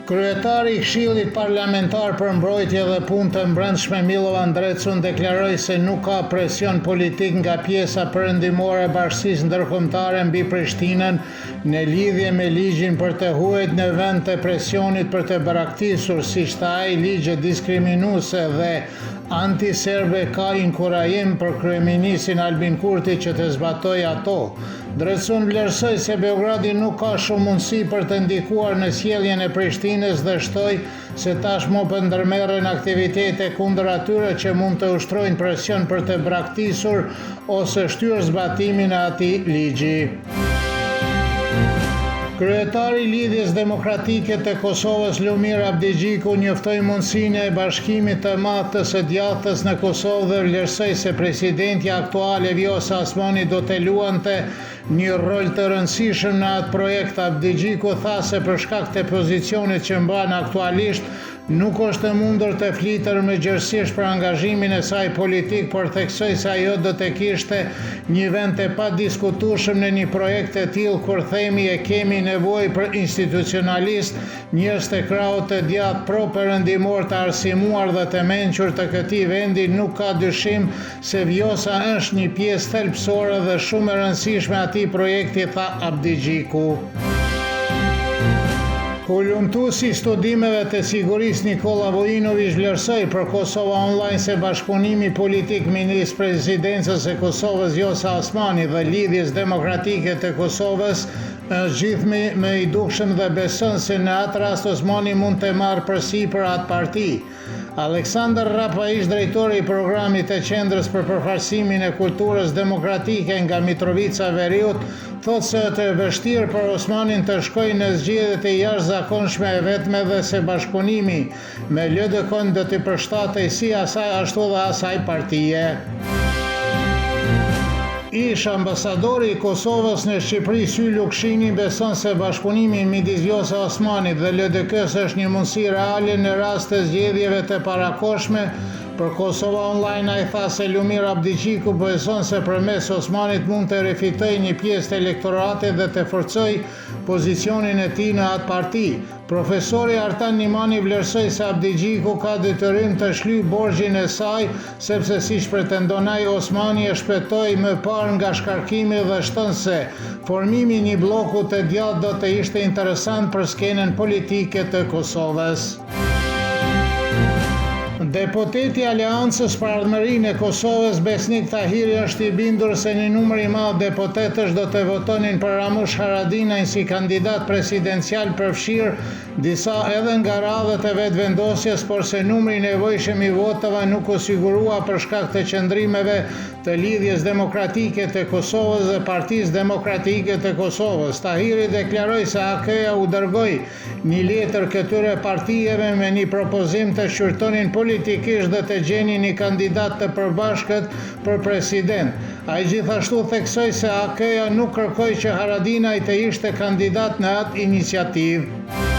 Kryetari i Këshillit Parlamentar për Mbrojtje dhe Punë të Brendshme Milovan Drecun deklaroi se nuk ka presion politik nga pjesa perëndimore e Bashkisë Ndërkombëtare mbi Prishtinën në lidhje me ligjin për të huajt në vend të presionit për të braktisur, siç tha ai, ligje diskriminuese dhe antiserbe. Ka inkurajim për kryeministin Albin Kurti që të zbatojë ato. Drecun vlerësoi se Beogradi nuk ka shumë mundësi për të ndikuar në sjelljen e Prishtinës dhe shtoi se tashmë po ndërmerren aktivitete kundër atyre që mund të ushtrojnë presion për të braktisur ose shtyrë zbatimin e atij ligji. Kryetari i Lidhjes Demokratike të Kosovës Lumir Abdigjiku njoftoi mundësinë e bashkimit të madh të së djathtës në Kosovë dhe vlerësoi se presidenti aktual Vjosa Osmani do të luante një rol të rëndësishëm në atë projekt. Abdigjiku tha se për shkak të pozicionit që mban aktualisht nuk është e mundur të flitër më gjerësisht për angazhimin e saj politik, por theksoi se ajo do të kishte një vend të padiskutueshëm në një projekt të tillë kur themi e kemi nevojë për institucionalist, njerëz të krahut të djathtë pro-perëndimor të arsimuar dhe të mençur të këtij vendi. Nuk ka dyshim se Vjosa është një pjesë thelbësore dhe shumë e rëndësishme e atij projekti, tha Abdigjiku. Hulumtuesi i studimeve të sigurisë Nikola Vojinović vlerësoi për Kosova Online se bashkëpunimi politik midis presidencës së Kosovës Vjosa Osmani dhe Lidhjes Demokratike të Kosovës është gjithë më i dukshëm dhe beson se në atë rast Osmani mund të marrë përsipër atë parti. Aleksandar Rapaić, drejtori i programit të Qendrës për Përfarsimin e Kulturës Demokratike nga Mitrovica Veriut, thotë se është e vështirë për Osmanin të shkojë në zgjedhjet e jashtëzakonshme e vetme dhe se bashkëpunimi me LDK do të përshtatej si asaj ashtu dhe asaj partie. Ish ambasadori i Kosovës në Shqipëri Sy Lukshini beson se bashkëpunimi midis Vjosa Osmanit dhe LDK-s është një mundësi reale në rast të zgjedhjeve të parakohshme. Për Kosova Online ai tha se Lumir Abdigjiku beson se përmes Osmanit mund të rifitojë një pjesë të elektoratit dhe të forcojë pozicionin e tij në atë parti. Profesori Artan Nimani vlerësoi se Abdigjiku ka detyrim të shlyejë borxhin e saj, sepse siç pretendon ai, Osmani e shpëtoi më parë nga shkarkimi dhe shton se formimi i një bloku të djathtë do të ishte interesant për skenën politike të Kosovës. Deputeti i Aleancës për Ardhmërinë e Kosovës Besnik Tahiri është i bindur se një numër i madh deputetësh do të votonin për Ramush Haradinajin si kandidat presidencial përfshirë disa edhe nga radhët e vetëvendosjes, por se numri i nevojshëm i votave nuk u sigurua për shkak të qëndrimeve të Lidhjes Demokratike të Kosovës dhe Partisë Demokratike të Kosovës. Tahiri deklaroi se AK-ja u dërgoi një letër këtyre partijeve me një propozim të shqyrtonin politikisht dhe të gjenin një kandidat të përbashkët për president. Ai gjithashtu theksoi se AK-ja nuk kërkoi që Haradinaj të ishte kandidat në atë iniciativë.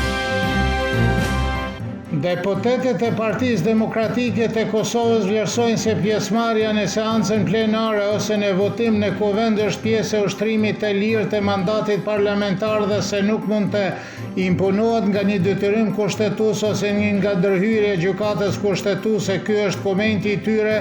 Deputetët e Partisë Demokratike të Kosovës vlerësojnë se pjesëmarrja në seancën plenare ose në votim në kuvend është pjesë e ushtrimit të lirë të mandatit parlamentar dhe se nuk mund të imponohet nga një detyrim kushtetues ose nga ndërhyrje e gjykatës kushtetuese. Ky është komenti i tyre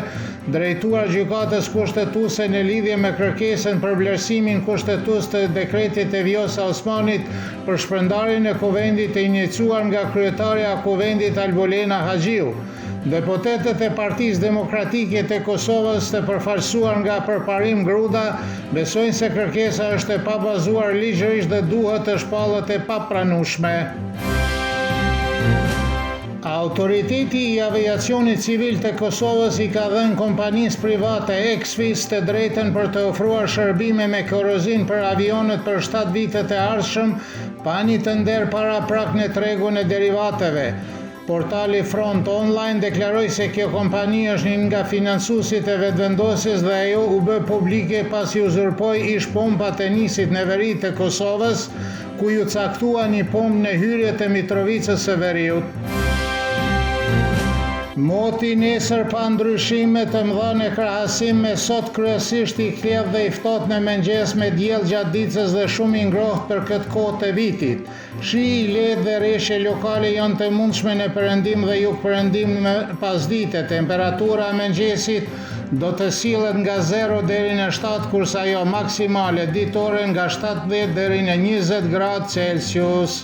drejtuar gjykatës kushtetuese në lidhje me kërkesën për vlerësimin kushtetues të dekretit të Vjosa Osmanit për shpërndarjen e kuvendit të iniciuar nga kryetaria e kuvendit Albolena Haxhiu. Deputetët e Partisë Demokratike të Kosovës të përfaqësuar nga Përparim Gruda besojnë se kërkesa është e pabazuar ligjërisht dhe duhet të shpallet e papranueshme. Autoriteti i Aviacionit Civil të Kosovës i ka dhënë kompanisë private Exfis të drejtën për të ofruar shërbime me kerozinë për avionët për 7 vitet e ardhshëm pa një të nder paraprak në tregun e derivateve. Portali Front Online deklaroi se kjo kompani është një nga financuesit e vetëvendosjes dhe ajo u bë publike pasi uzurpoi ish pompat e nisit në veri të Kosovës, ku ju caktua një pomp në hyrje të Mitrovicës së Veriut. Moti nesër pa ndryshime të mëdha në krahasim me sot kryesisht i kthjellë dhe i ftohtë në mëngjes me diell gjatë ditës dhe shumë i ngrohtë për këtë kohë të vitit. Shi i lehtë dhe rreshje lokale janë të mundshme në perëndim dhe jugperëndim me pasdite. Temperatura e mëngjesit do të sillet nga 0 deri në 7, kurse ajo maksimale ditore nga 17 deri në 20 gradë Celsius.